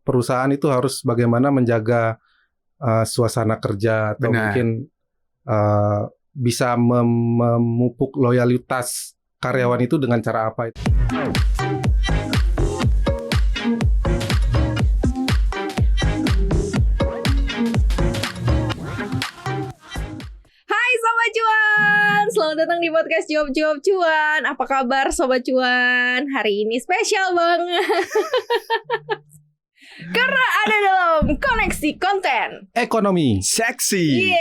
perusahaan itu harus bagaimana menjaga suasana kerja atau mungkin bisa memupuk loyalitas karyawan itu dengan cara apa itu. Selamat datang di podcast Jawab Cuan. Apa kabar Sobat Cuan? Hari ini spesial banget karena ada dalam koneksi konten ekonomi seksi.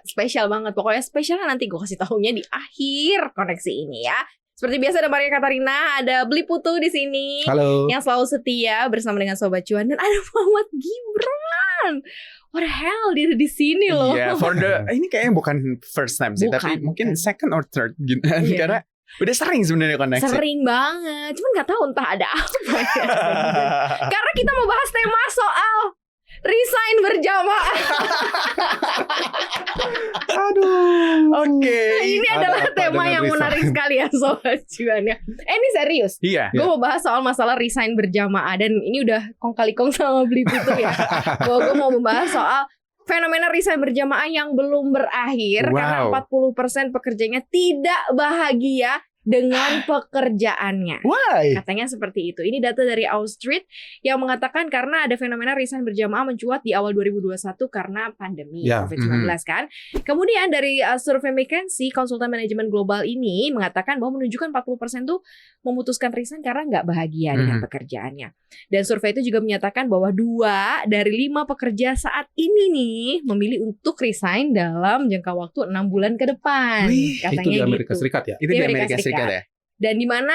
Spesial banget. Pokoknya spesialnya nanti gue kasih tahunya di akhir koneksi ini ya. Seperti biasa ada Maria Katarina, ada Beli Putu di sini. Halo. Yang selalu setia bersama dengan Sobat Cuan, dan ada Muhammad Gibran. What the hell, dia di sini loh. Iya, ini kayaknya bukan first time sih, tapi mungkin second or third gitu. Karena udah sering sebenarnya koneksi. Sering banget, cuman nggak tahu entah ada apa ya. Karena kita mau bahas tema soal resign berjamaah. Aduh. Oke. Ini adalah tema yang menarik sekali ya Sobat Cuan ya. Ini serius. Iya. Gue mau bahas soal masalah resign berjamaah, dan ini udah kong kali kong sama Beli Putu ya. Gue mau membahas soal fenomena resign berjamaah yang belum berakhir. Karena 40% pekerjanya tidak bahagia dengan pekerjaannya. Why? Katanya seperti itu. Ini data dari Outstreet yang mengatakan karena ada fenomena resign berjamaah mencuat di awal 2021 karena pandemi COVID-19 kan. Kemudian dari survei McKinsey, konsultan manajemen global ini mengatakan bahwa menunjukkan 40% tuh memutuskan resign karena nggak bahagia dengan pekerjaannya. Dan survei itu juga menyatakan bahwa 2 dari 5 pekerja saat ini nih memilih untuk resign dalam jangka waktu 6 bulan ke depan. Katanya itu di Amerika gitu. Serikat ya? Itu di Amerika Serikat ya? Dan di mana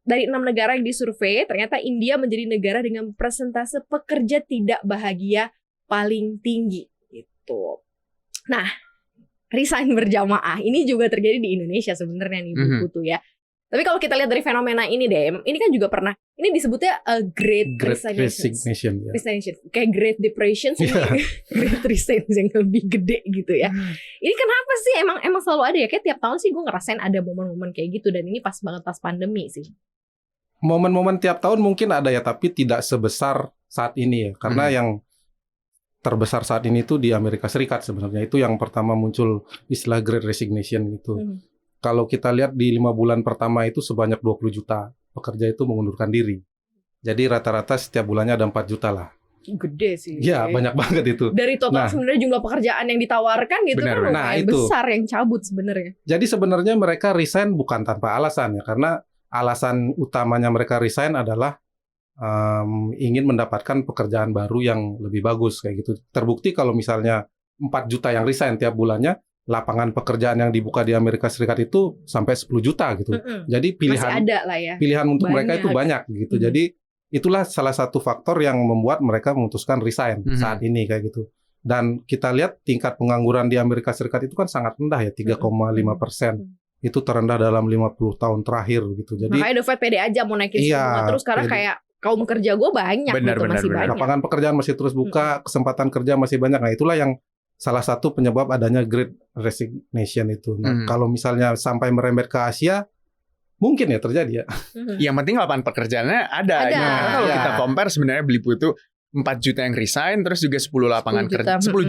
dari 6 negara yang disurvei, ternyata India menjadi negara dengan persentase pekerja tidak bahagia paling tinggi gitu. Nah, resign berjamaah ini juga terjadi di Indonesia sebenarnya nih Bu Putu ya. Tapi kalau kita lihat dari fenomena ini deh, ini kan juga pernah, ini disebutnya Great Resignation. Ya. Resignation. Kayak Great Depression sih, Great Resignation yang lebih gede gitu ya. Ini kenapa sih emang selalu ada ya? Kayak tiap tahun sih gue ngerasain ada momen-momen kayak gitu, dan ini pas banget pas pandemi sih. Momen-momen tiap tahun mungkin ada ya, tapi tidak sebesar saat ini ya. Karena yang terbesar saat ini itu di Amerika Serikat sebenarnya. Itu yang pertama muncul istilah Great Resignation gitu. Kalau kita lihat di 5 bulan pertama itu sebanyak 20 juta pekerja itu mengundurkan diri. Jadi rata-rata setiap bulannya ada 4 juta lah. Gede sih. Iya, banyak banget itu. Dari total sebenarnya jumlah pekerjaan yang ditawarkan gitu kan lumayan besar yang cabut sebenarnya. Jadi sebenarnya mereka resign bukan tanpa alasan ya, karena alasan utamanya mereka resign adalah ingin mendapatkan pekerjaan baru yang lebih bagus kayak gitu. Terbukti kalau misalnya 4 juta yang resign tiap bulannya, lapangan pekerjaan yang dibuka di Amerika Serikat itu sampai 10 juta gitu. Jadi pilihan masih ada lah ya. Pilihan untuk mereka itu banyak gitu. Jadi itulah salah satu faktor yang membuat mereka memutuskan resign saat ini kayak gitu. Dan kita lihat tingkat pengangguran di Amerika Serikat itu kan sangat rendah ya, 3,5%. Itu terendah dalam 50 tahun terakhir gitu. Jadi makanya The Fed pede aja mau naikin semua terus karena kayak kaum kerja gue banyak masih banyak. Lapangan pekerjaan masih terus buka, kesempatan kerja masih banyak. Nah, itulah yang salah satu penyebab adanya Great Resignation itu. Nah, kalau misalnya sampai merembet ke Asia, mungkin ya terjadi ya. Yang penting lapangan pekerjaannya ada. Karena kalau kita compare sebenarnya Beli Putu 4 juta yang resign, terus juga 10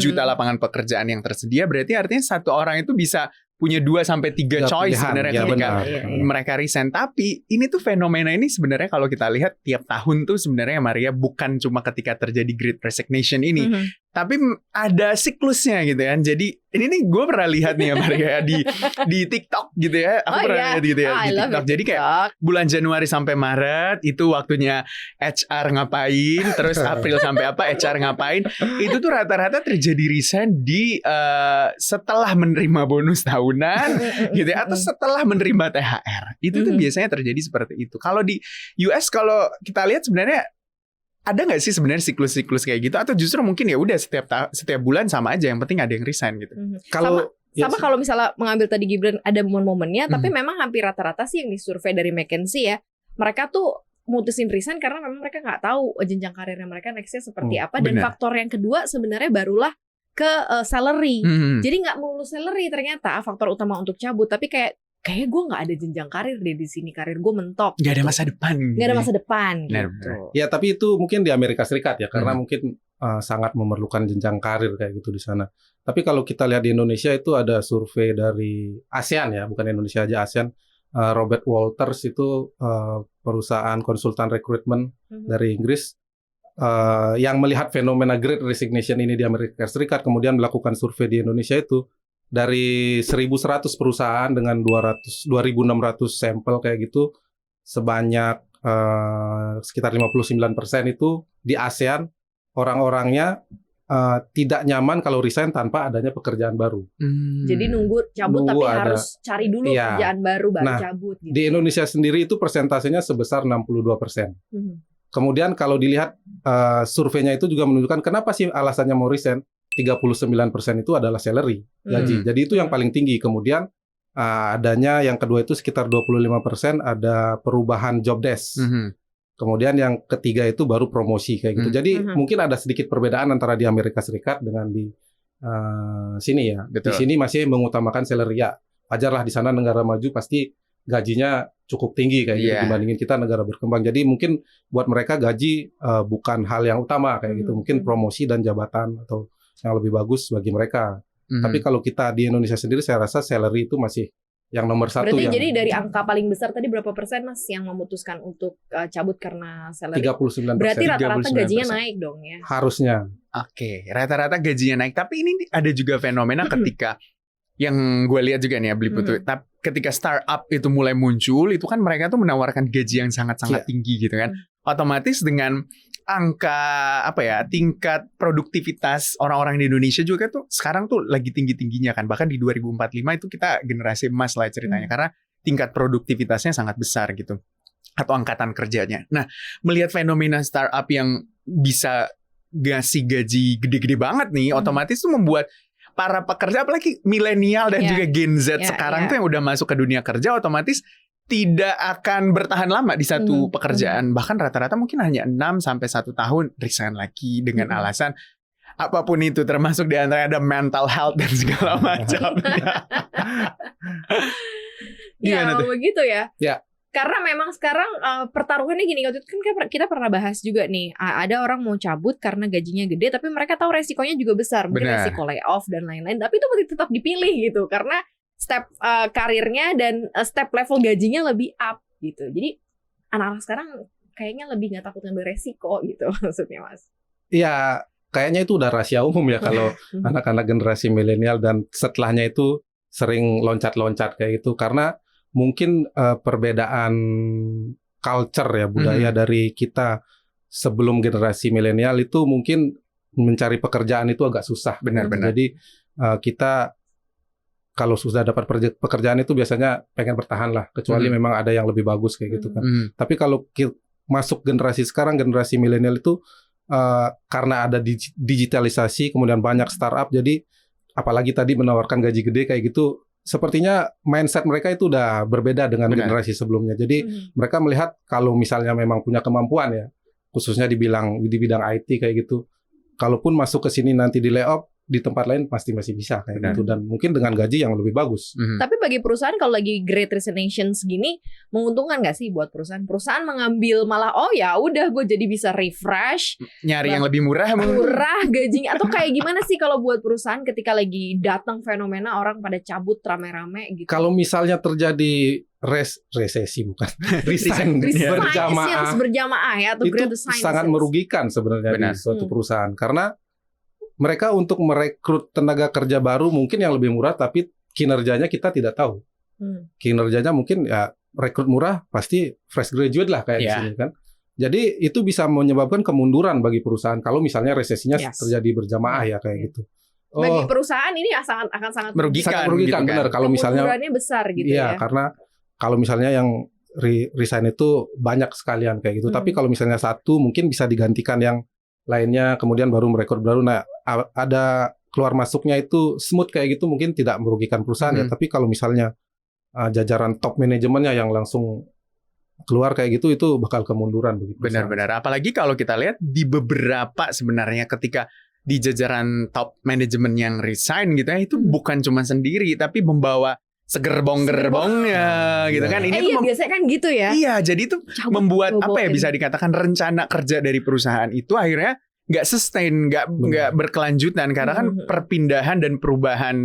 juta lapangan pekerjaan yang tersedia, berarti artinya satu orang itu bisa punya 2-3 choice sebenarnya ketika mereka resign. Tapi ini tuh fenomena ini sebenarnya kalau kita lihat tiap tahun tuh sebenarnya Maria bukan cuma ketika terjadi Great Resignation ini, tapi ada siklusnya gitu kan. Jadi ini nih gue pernah lihat nih ya Maria di TikTok gitu ya. Aku pernah lihat gitu ya di TikTok. Jadi kayak bulan Januari sampai Maret itu waktunya HR ngapain, terus April sampai apa HR ngapain. Itu tuh rata-rata terjadi resign di setelah menerima bonus tahunan gitu ya, atau setelah menerima THR. Itu tuh biasanya terjadi seperti itu. Kalau di US kalau kita lihat sebenarnya ada nggak sih sebenarnya siklus-siklus kayak gitu, atau justru mungkin ya udah setiap bulan sama aja, yang penting ada yang resign gitu. Kalau kalau misalnya mengambil tadi Gibran ada momen-momennya, tapi memang hampir rata-rata sih yang disurvei dari McKinsey ya, mereka tuh mutusin resign karena memang mereka nggak tahu jenjang karirnya mereka nextnya seperti apa. Dan faktor yang kedua sebenarnya barulah ke salary. Jadi nggak melulu salary ternyata faktor utama untuk cabut, tapi kayak kayaknya gue nggak ada jenjang karir deh di sini, karir gue mentok. Nggak ada gitu. masa depan. Nggak ada masa depan. Benar, Gitu. Ya tapi itu mungkin di Amerika Serikat ya, karena mungkin sangat memerlukan jenjang karir kayak gitu di sana. Tapi kalau kita lihat di Indonesia itu ada survei dari ASEAN ya, bukan Indonesia aja, ASEAN. Robert Walters itu perusahaan konsultan rekrutmen dari Inggris yang melihat fenomena Great Resignation ini di Amerika Serikat, kemudian melakukan survei di Indonesia itu dari 1.100 perusahaan dengan 2.600 sampel kayak gitu, sebanyak sekitar 59% itu di ASEAN orang-orangnya tidak nyaman kalau resign tanpa adanya pekerjaan baru. Jadi nunggu cabut tapi ada, harus cari dulu kerjaan baru cabut. Gitu. Di Indonesia sendiri itu persentasenya sebesar 62%. Kemudian kalau dilihat surveinya itu juga menunjukkan kenapa sih alasannya mau resign, 39% itu adalah salary, gaji. Jadi itu yang paling tinggi. Kemudian adanya yang kedua itu sekitar 25% ada perubahan job desk. Kemudian yang ketiga itu baru promosi kayak gitu. Jadi mungkin ada sedikit perbedaan antara di Amerika Serikat dengan di sini ya. Betul. Di sini masih mengutamakan salary ya. Wajarlah di sana negara maju pasti gajinya cukup tinggi kayak gitu dibandingin kita negara berkembang. Jadi mungkin buat mereka gaji bukan hal yang utama kayak gitu. Mungkin promosi dan jabatan atau yang lebih bagus bagi mereka. Tapi kalau kita di Indonesia sendiri saya rasa salary itu masih yang nomor satu. Berarti jadi dari angka paling besar tadi berapa persen Mas yang memutuskan untuk cabut karena salary? 39%. Berarti rata-rata gajinya naik dong ya? Harusnya. Oke, rata-rata gajinya naik. Tapi ini ada juga fenomena ketika yang gue lihat juga nih ya Beli Putu. Ketika startup itu mulai muncul, itu kan mereka tuh menawarkan gaji yang sangat-sangat tinggi gitu kan. Otomatis dengan angka tingkat produktivitas orang-orang di Indonesia juga tuh sekarang tuh lagi tinggi-tingginya kan. Bahkan di 2045 itu kita generasi emas lah ceritanya karena tingkat produktivitasnya sangat besar gitu. Atau angkatan kerjanya. Nah, melihat fenomena startup yang bisa ngasih gaji gede-gede banget nih, otomatis tuh membuat para pekerja apalagi milenial dan juga Gen Z sekarang tuh yang udah masuk ke dunia kerja otomatis tidak akan bertahan lama di satu pekerjaan. Bahkan rata-rata mungkin hanya 6 sampai 1 tahun resign lagi dengan alasan apapun itu, termasuk di antara ada mental health dan segala macam. Ya, begitu ya. Ya. Karena memang sekarang pertaruhannya gini, waktu itu kan kita pernah bahas juga nih, ada orang mau cabut karena gajinya gede, tapi mereka tahu resikonya juga besar, mungkin resiko layoff dan lain-lain, tapi itu masih tetap dipilih gitu, karena step karirnya dan step level gajinya lebih up gitu. Jadi anak-anak sekarang kayaknya lebih nggak takut ngambil resiko gitu maksudnya Mas. Iya, kayaknya itu udah rahasia umum ya kalau anak-anak generasi milenial dan setelahnya itu sering loncat-loncat kayak gitu karena mungkin perbedaan culture ya budaya dari kita sebelum generasi milenial itu mungkin mencari pekerjaan itu agak susah. Benar-benar. Jadi kita kalau sudah dapat pekerjaan itu biasanya pengen bertahan lah, kecuali memang ada yang lebih bagus kayak gitu kan. Tapi kalau masuk generasi sekarang, generasi milenial itu karena ada digitalisasi, kemudian banyak startup, jadi apalagi tadi menawarkan gaji gede kayak gitu, sepertinya mindset mereka itu udah berbeda dengan generasi sebelumnya. Jadi mereka melihat kalau misalnya memang punya kemampuan ya, khususnya di bidang IT kayak gitu, kalaupun masuk ke sini nanti di layoff, di tempat lain pasti masih bisa kayak gitu dan mungkin dengan gaji yang lebih bagus. Tapi bagi perusahaan kalau lagi Great Resignation segini menguntungkan nggak sih buat perusahaan? Perusahaan mengambil malah ya udah gue jadi bisa refresh, nyari yang lebih murah gajinya atau kayak gimana sih kalau buat perusahaan ketika lagi datang fenomena orang pada cabut rame-rame gitu? Kalau misalnya terjadi resesi bukan resign berjamaah ya atau itu sangat merugikan sebenarnya di suatu perusahaan karena mereka untuk merekrut tenaga kerja baru mungkin yang lebih murah, tapi kinerjanya kita tidak tahu. Kinerjanya mungkin ya rekrut murah pasti fresh graduate lah kayak di sini kan. Jadi itu bisa menyebabkan kemunduran bagi perusahaan kalau misalnya resesinya terjadi berjamaah ya kayak gitu. Bagi perusahaan ini akan sangat merugikan gitu benar kalau misalnya kemundurannya besar gitu ya. Karena kalau misalnya yang resign itu banyak sekalian kayak gitu. Tapi kalau misalnya satu mungkin bisa digantikan yang lainnya kemudian baru merekrut baru. Nah, ada keluar masuknya itu smooth kayak gitu mungkin tidak merugikan perusahaan ya. Tapi kalau misalnya jajaran top manajemennya yang langsung keluar kayak gitu itu bakal kemunduran begitu. Benar-benar. Apalagi kalau kita lihat di beberapa sebenarnya ketika di jajaran top manajemen yang resign gitu ya itu bukan cuma sendiri tapi membawa segerbong-gerbongnya gitu kan. Ini tuh biasanya kan gitu ya. Iya, jadi itu membuat apa ya, bisa dikatakan rencana kerja dari perusahaan itu akhirnya nggak sustain, nggak berkelanjutan karena kan perpindahan dan perubahan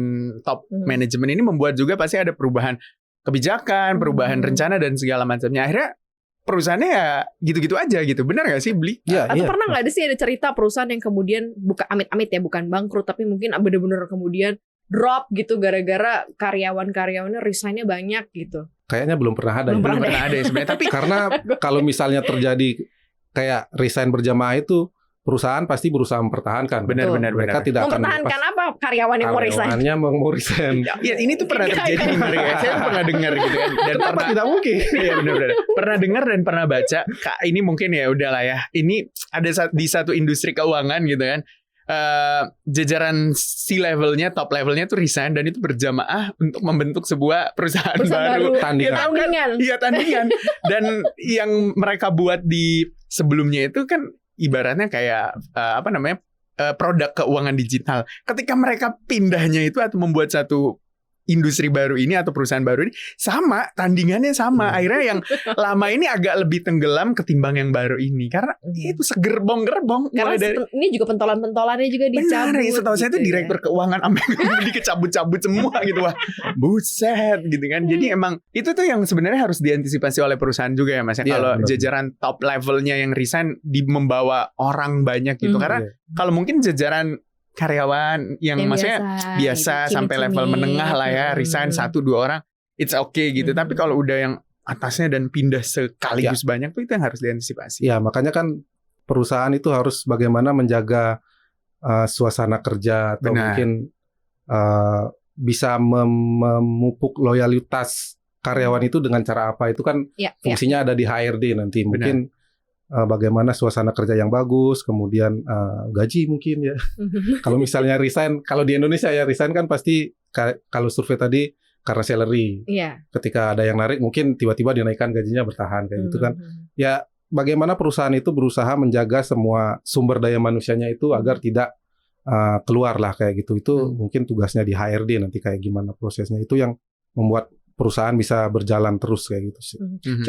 top manajemen ini membuat juga pasti ada perubahan kebijakan, perubahan rencana dan segala macamnya. Akhirnya perusahaannya ya gitu-gitu aja gitu. Benar gak sih, Bli? Ya, atau pernah nggak ada cerita perusahaan yang kemudian bukan amit-amit ya, bukan bangkrut, tapi mungkin benar-benar kemudian drop gitu gara-gara karyawan-karyawannya resign-nya banyak gitu? Kayaknya belum pernah ada. Belum pernah ada ya sebenarnya. Tapi karena kalau misalnya terjadi kayak resign berjamaah itu, perusahaan pasti berusaha mempertahankan. Benar. Mereka tidak akan mempertahankan apa? Karyawan yang mau resign. Karyawannya mau resign. Ya, ini tuh pernah terjadi di mereka. Saya pernah dengar gitu kan. Dan kenapa tidak mungkin? Iya benar. Pernah dengar dan pernah baca. Kak, ini mungkin ya udahlah ya. Ini ada di satu industri keuangan gitu kan. Jajaran C-levelnya, top levelnya tuh resign dan itu berjamaah untuk membentuk sebuah perusahaan baru. Tandingan. Iya, tandingan. Dan yang mereka buat di sebelumnya itu kan ibaratnya kayak produk keuangan digital. Ketika mereka pindahnya itu atau membuat satu industri baru ini atau perusahaan baru ini sama, tandingannya sama. Akhirnya yang lama ini agak lebih tenggelam ketimbang yang baru ini karena itu segerbong-gerbong. Karena ini juga pentolan-pentolannya juga dicabut. Benar, setahu saya itu direktur keuangan sampai dikecabut-cabut semua gitu wah. Buset gitu kan. Jadi emang itu tuh yang sebenarnya harus diantisipasi oleh perusahaan juga ya Mas. Kalau jajaran top levelnya yang resign membawa orang banyak gitu. Karena kalau mungkin jajaran karyawan yang maksudnya biasa gitu, sampai level menengah lah ya, resign 1-2 orang, it's okay gitu. Tapi kalau udah yang atasnya dan pindah sekaligus banyak tuh itu yang harus diantisipasi. Ya, makanya kan perusahaan itu harus bagaimana menjaga suasana kerja atau mungkin bisa memupuk loyalitas karyawan itu dengan cara apa, itu kan fungsinya ada di HRD nanti. Mungkin bagaimana suasana kerja yang bagus, kemudian gaji mungkin ya. Kalau misalnya resign, kalau di Indonesia ya resign kan pasti kalau survei tadi karena salary. Ketika ada yang narik mungkin tiba-tiba dinaikkan gajinya bertahan kayak gitu kan. Ya bagaimana perusahaan itu berusaha menjaga semua sumber daya manusianya itu agar tidak keluar lah kayak gitu. Itu mungkin tugasnya di HRD nanti kayak gimana prosesnya. Itu yang membuat perusahaan bisa berjalan terus kayak gitu sih.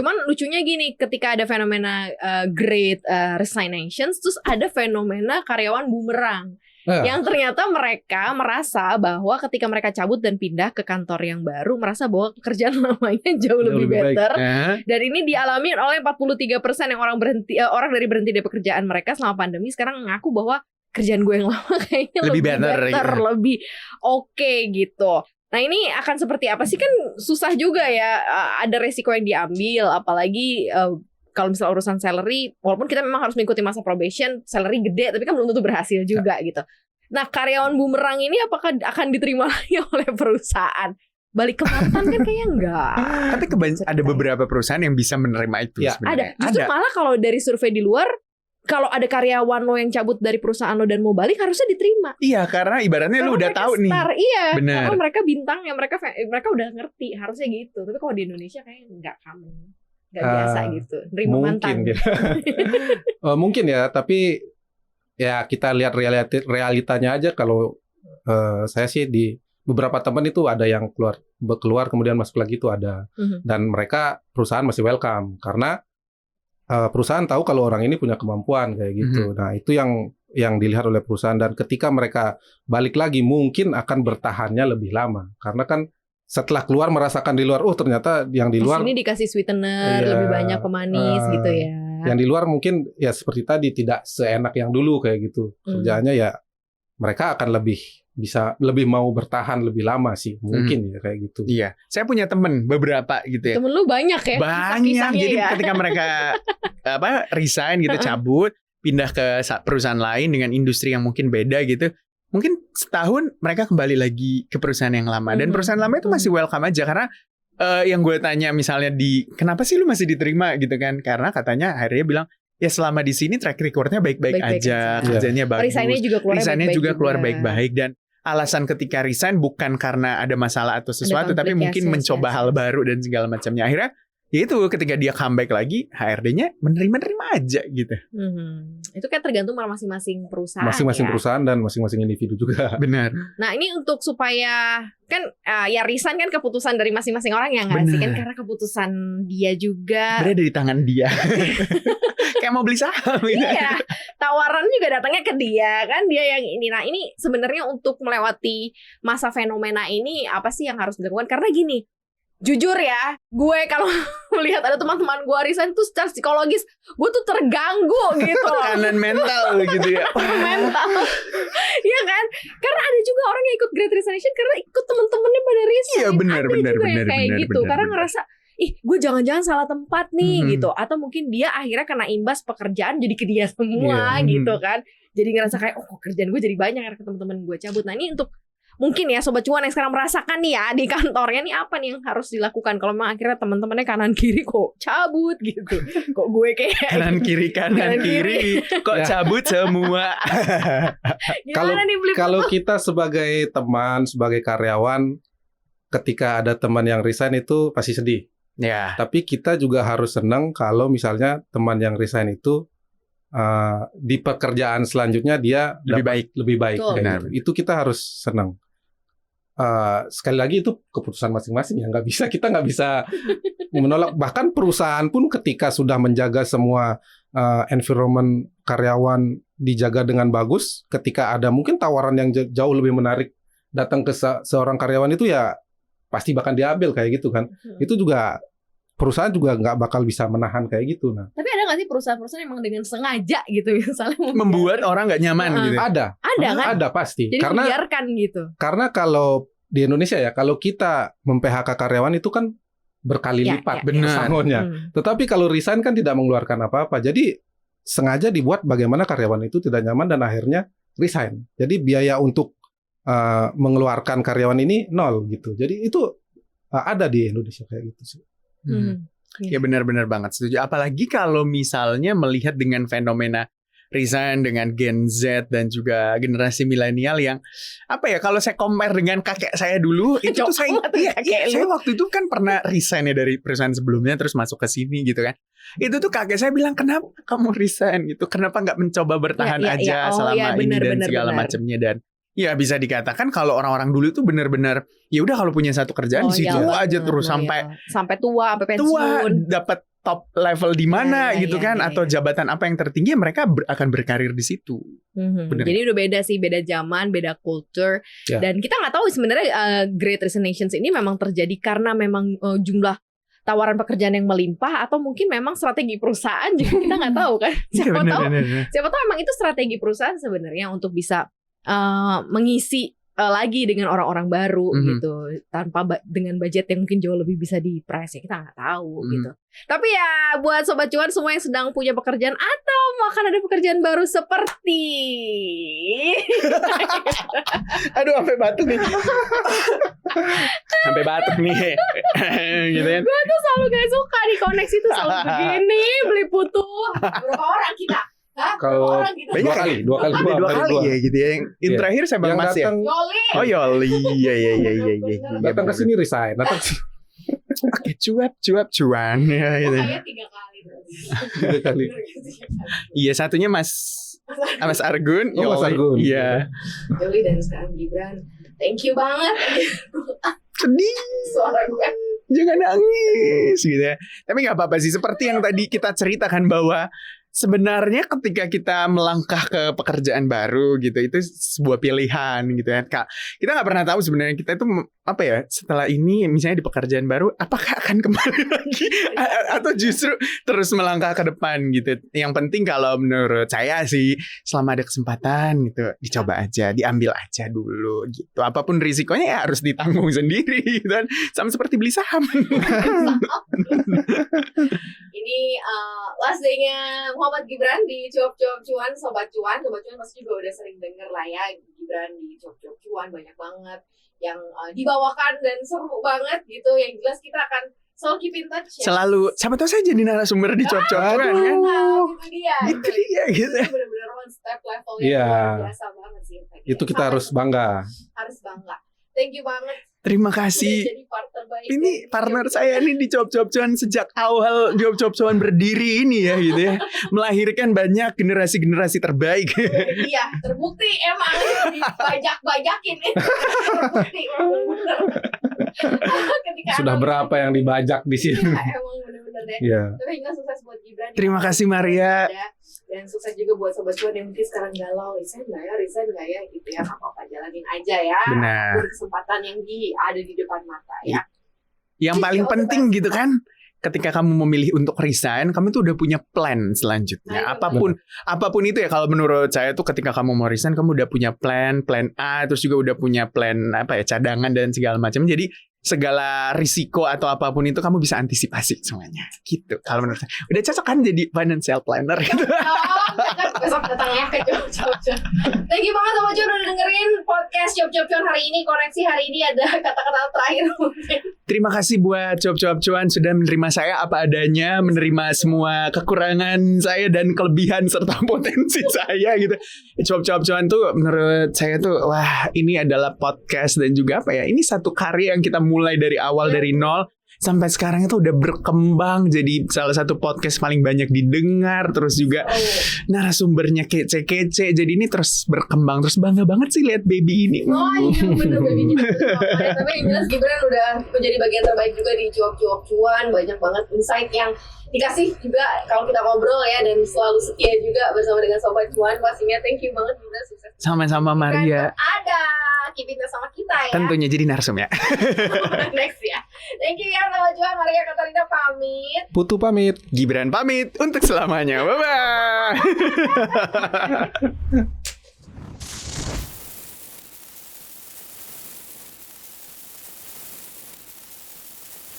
Cuman lucunya gini, ketika ada fenomena great resignations, terus ada fenomena karyawan bumerang. Yang ternyata mereka merasa bahwa ketika mereka cabut dan pindah ke kantor yang baru, merasa bahwa pekerjaan lamanya jauh lebih better. Dan ini dialami oleh 43% yang orang dari berhenti dari pekerjaan mereka selama pandemi sekarang mengaku bahwa kerjaan gue yang lama kayaknya lebih better, lebih oke gitu. Nah ini akan seperti apa sih, kan susah juga ya, ada resiko yang diambil, apalagi kalau misalnya urusan salary, walaupun kita memang harus mengikuti masa probation, salary gede, tapi kan belum tentu berhasil juga gitu. Nah karyawan bumerang ini apakah akan diterima lagi oleh perusahaan? Balik ke mantan kan kayaknya enggak. Tapi ada beberapa perusahaan yang bisa menerima itu sebenarnya. Ada. Justru malah kalau dari survei di luar, kalau ada karyawan lo yang cabut dari perusahaan lo dan mau balik harusnya diterima. Iya, karena ibaratnya lo udah tahu nih. Iya, bener. Karena mereka bintangnya, mereka udah ngerti harusnya gitu. Tapi kalau di Indonesia kayaknya nggak biasa gitu. Nerima mantan. Ya. Mungkin ya, tapi ya kita lihat realitanya aja. Kalau saya sih di beberapa teman itu ada yang keluar kemudian masuk lagi itu ada. Dan mereka perusahaan masih welcome karena perusahaan tahu kalau orang ini punya kemampuan kayak gitu. Nah itu yang dilihat oleh perusahaan, dan ketika mereka balik lagi mungkin akan bertahannya lebih lama karena kan setelah keluar merasakan di luar, ternyata yang di luar di sini dikasih sweetener lebih banyak pemanis gitu ya. Yang di luar mungkin ya seperti tadi tidak seenak yang dulu kayak gitu. Kerjaannya ya mereka akan lebih mau bertahan lebih lama sih mungkin ya kayak gitu. Iya, saya punya temen beberapa gitu ya. Temen lu banyak ya? Banyak. Jadi ketika mereka resign gitu, cabut, pindah ke perusahaan lain dengan industri yang mungkin beda gitu, mungkin setahun mereka kembali lagi ke perusahaan yang lama. Dan perusahaan lama itu masih welcome aja karena yang gue tanya misalnya kenapa sih lu masih diterima gitu kan? Karena katanya akhirnya bilang, ya selama di sini track recordnya baik-baik aja, kerjanya bagus. Resignnya juga keluar baik-baik. Dan alasan ketika resign bukan karena ada masalah atau sesuatu, tapi mungkin mencoba hal baru dan segala macamnya. Akhirnya ya itu ketika dia comeback lagi HRD-nya menerima aja gitu. Itu kan tergantung masing-masing perusahaan. Masing-masing ya. perusahaan dan masing-masing individu juga. Benar. Nah ini untuk supaya kan ya resign kan keputusan dari masing-masing orang ya nggak sih kan, karena keputusan dia juga berada di tangan dia. Kayak mau beli saham gitu. Iya, tawaran juga datangnya ke dia kan, dia yang ini. Nah ini sebenarnya untuk melewati masa fenomena ini apa sih yang harus dilakukan? Karena gini, jujur ya, gue kalau melihat ada teman-teman gue resign tuh secara psikologis gue tuh terganggu gitu. Tekanan mental gitu ya. Mental, iya kan? Karena ada juga orang yang ikut Great Resignation karena ikut temen-temennya pada resign. Iya benar. Kayak gitu, karena ngerasa gue jangan-jangan salah tempat nih gitu, atau mungkin dia akhirnya kena imbas pekerjaan jadi ke dia semua gitu kan. Jadi ngerasa kayak kok kerjaan gue jadi banyak karena teman-teman gue cabut. Nah ini untuk mungkin ya Sobat Cuan yang sekarang merasakan nih ya di kantornya nih apa nih yang harus dilakukan kalau memang akhirnya teman-temannya kanan kiri kok cabut gitu. Kok gue kayak kanan kiri kok cabut semua. Kalau kita sebagai teman, sebagai karyawan, ketika ada teman yang resign itu pasti sedih. Ya. Tapi kita juga harus senang kalau misalnya teman yang resign itu di pekerjaan selanjutnya dia lebih baik. Kayak gitu. Itu kita harus senang. Sekali lagi itu keputusan masing-masing ya, kita nggak bisa menolak. Bahkan perusahaan pun ketika sudah menjaga semua environment karyawan dijaga dengan bagus, ketika ada mungkin tawaran yang jauh lebih menarik datang ke seorang karyawan itu ya pasti bakal diambil kayak gitu kan. Itu juga perusahaan juga nggak bakal bisa menahan kayak gitu. Nah, tapi ada nggak sih perusahaan-perusahaan emang dengan sengaja gitu misalnya membuat orang nggak nyaman gitu? Ada kan? Ada pasti. Jadi membiarkan gitu. Karena kalau di Indonesia ya, kalau kita mem-PHK karyawan itu kan berkali lipat pesangonnya. Tetapi kalau resign kan tidak mengeluarkan apa-apa. Jadi sengaja dibuat bagaimana karyawan itu tidak nyaman dan akhirnya resign. Jadi biaya untuk mengeluarkan karyawan ini nol gitu. Jadi itu ada di Indonesia kayak gitu sih. Ya benar-benar banget setuju. Apalagi kalau misalnya melihat dengan fenomena resign dengan Gen Z dan juga generasi milenial yang apa ya, kalau saya compare dengan kakek saya dulu itu tuh saya waktu itu kan pernah resign ya dari perusahaan sebelumnya terus masuk ke sini gitu kan. Itu tuh kakek saya bilang, kenapa kamu resign gitu, kenapa nggak mencoba bertahan aja selama ini dan segala macamnya. Dan ya bisa dikatakan kalau orang-orang dulu itu benar-benar ya udah kalau punya satu kerjaan di situ aja terus sampai tua, sampai pensiun, dapat top level di mana gitu kan, atau jabatan apa yang tertinggi mereka akan berkarir di situ. Jadi udah beda sih, beda zaman, beda culture. Dan kita nggak tahu sebenarnya Great Resignation ini memang terjadi karena memang jumlah tawaran pekerjaan yang melimpah atau mungkin memang strategi perusahaan juga kita nggak tahu kan. Siapa tahu emang itu strategi perusahaan sebenarnya untuk bisa mengisi lagi dengan orang-orang baru gitu, tanpa dengan budget yang mungkin jauh lebih bisa di-price ya, kita nggak tahu gitu. Tapi ya buat Sobat Cuan semua yang sedang punya pekerjaan atau akan ada pekerjaan baru seperti aduh sampai batuk nih gitu kan. Gue tuh selalu gak suka di koneksi tuh selalu begini, beli putu berapa orang kita. Kalau dua kali ya gitu ya. Yang terakhir saya Bang Mas ya. Yoli. Iya. Datang ke sini resign. Oke, cuan ya gitu. Kayaknya 3 kali. Iya, satunya Mas Argun. Mas Argun. Iya. Yoli dan sekarang Gibran. Thank you banget. Sedih. Suara gue. Jangan nangis gitu ya. Tapi nggak apa-apa sih. Seperti yang tadi kita ceritakan bahwa sebenarnya ketika kita melangkah ke pekerjaan baru gitu, itu sebuah pilihan gitu ya. Kak, kita nggak pernah tahu sebenarnya kita itu apa ya, setelah ini misalnya di pekerjaan baru apakah akan kembali lagi atau justru terus melangkah ke depan gitu. Yang penting kalau menurut saya sih selama ada kesempatan gitu dicoba aja, diambil aja dulu gitu. Apapun risikonya ya harus ditanggung sendiri gitu kan. Sama seperti beli saham. Ini last day-nya Muhammad Gibran di Cuap-Cuap Cuan, Sobat Cuan. Sobat Cuan pasti juga udah sering denger lah ya Gibran di Cuap-Cuap Cuan, banyak banget yang dibawakan dan seru banget gitu. Yang jelas kita akan selalu keep in touch ya. Selalu, siapa tahu saya jadi narasumber di Cuap-Cuap Cuan kan. Itu dia gitu. Benar-benar one step levelnya luar biasa banget sih. Itu kita harus bangga. Harus bangga. Thank you banget. Terima kasih. Jadi partner ini partner saya nih di Cuap-Cuap Cuan sejak awal Cuap-Cuap Cuan berdiri ini ya gitu ya. Melahirkan banyak generasi-generasi terbaik. Iya, terbukti emang dibajak-bajakin. Terbukti bener-bener. Sudah berapa yang dibajak di sini? Emang bener-bener deh. Iya. Tapi juga sukses buat Gibran. Terima kasih Maria. Dan sukses juga buat Sobat Cuan yang mungkin sekarang galau, resign nggak ya gitu ya, apa-apa jalanin aja ya. Benar. Kesempatan yang ada di depan mata ya. Yang paling penting gitu kan, ketika kamu memilih untuk resign, kamu tuh udah punya plan selanjutnya. Apapun itu ya, kalau menurut saya tuh ketika kamu mau resign, kamu udah punya plan A, terus juga udah punya plan cadangan dan segala macam. Jadi segala risiko atau apapun itu kamu bisa antisipasi semuanya gitu. Kalau menurut saya udah cocok kan jadi financial planner gitu. Besok datang ya ke Cuap-Cuap Cuan. Thank you banget Sobat Cuan udah dengerin podcast Cuap-Cuap Cuan hari ini. Koreksi hari ini ada kata-kata terakhir mungkin. Terima kasih buat Cuap-Cuap Cuan sudah menerima saya apa adanya, menerima semua kekurangan saya dan kelebihan serta potensi saya gitu. Cuap-Cuap Cuan tuh menurut saya tuh wah, ini adalah podcast dan juga ini satu karya yang kita mulai dari awal dari nol sampai sekarang itu udah berkembang jadi salah satu podcast paling banyak didengar, terus juga narasumbernya kece-kece, jadi ini terus berkembang, terus bangga banget sih lihat baby ini. Oh iya bener baby ini. Tapi yang jelas Gibran udah menjadi bagian terbaik juga di Cuap-Cuap Cuan, banyak banget insight yang dikasih juga kalau kita ngobrol ya, dan selalu setia juga bersama dengan Sobat Cuan. Pastinya thank you banget Gibran, sukses. Sama-sama Maria. Ada Kibitnya sama kita ya. Tentunya jadi narsum ya. Next ya. Thank you ya Sobat Cuan. Maria Katarina pamit. Putu pamit. Gibran pamit untuk selamanya. Bye-bye.